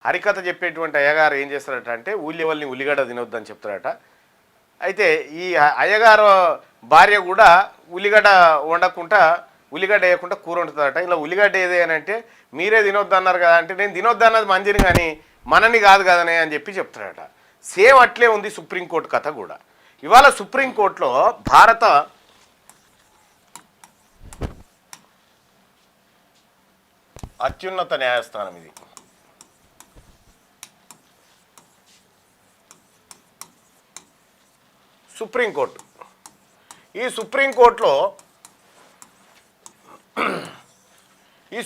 హరికథ చెప్పేటువంటి అయ్యగారు ఏం చేస్తారట అంటే ఊళ్ళెవల్ని ఉల్లిగడ్డ తినొద్దని చెప్తారట. అయితే ఈ అయ్యగారు భార్య కూడా ఉల్లిగడ్డ వండకుండా ఉల్లిగడ్డ వేయకుండా కూర వండుతుందట. ఇలా ఉల్లిగడ్డ ఏది అని అంటే మీరే తినొద్దు అన్నారు కదా అంటే నేను తినొద్దు అన్నది మంచిని కానీ మనని కాదు కదనే అని చెప్పి చెప్తారట. సేమ్ అట్లే ఉంది సుప్రీంకోర్టు కథ కూడా. ఇవాళ సుప్రీంకోర్టులో భారత అత్యున్నత న్యాయస్థానం ఇది. సుప్రీంకోర్టు. ఈ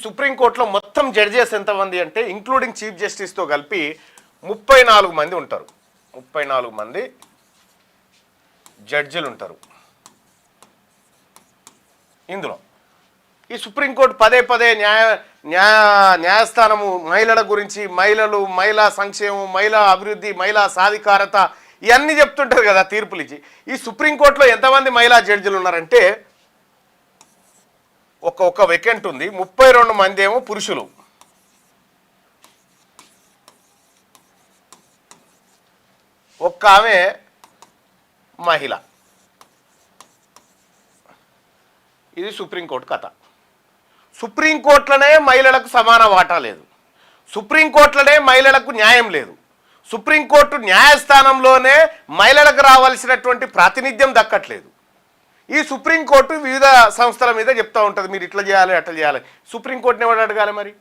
సుప్రీంకోర్టులో మొత్తం జడ్జెస్ ఎంతమంది అంటే ఇంక్లూడింగ్ చీఫ్ జస్టిస్తో కలిపి 34 మంది ఉంటారు. 34 మంది జడ్జిలు ఉంటారు ఇందులో. ఈ సుప్రీంకోర్టు పదే పదే న్యాయస్థానము మహిళల గురించి, మహిళా సంక్షేమం, మహిళా అభివృద్ధి, మహిళా సాధికారత ఇవన్నీ చెప్తుంటారు కదా తీర్పులు ఇచ్చి. ఈ సుప్రీంకోర్టులో ఎంతమంది మహిళా జడ్జిలు ఉన్నారంటే ఒక వేకెంట్ ఉంది. 32 మంది ఏమో పురుషులు, ఒక్క ఆమె మహిళ. ఇది సుప్రీంకోర్టు కథ. సుప్రీంకోర్టులోనే మహిళలకు సమాన వాటా లేదు, సుప్రీంకోర్టులోనే మహిళలకు న్యాయం లేదు, సుప్రీంకోర్టు న్యాయస్థానంలోనే మహిళలకు రావాల్సినటువంటి ప్రాతినిధ్యం దక్కట్లేదు. ఈ సుప్రీంకోర్టు వివిధ సంస్థల మీద చెప్తూ ఉంటుంది మీరు ఇట్లా చేయాలి అట్లా చేయాలి. సుప్రీంకోర్టుని ఎవరు అడగాలి మరి?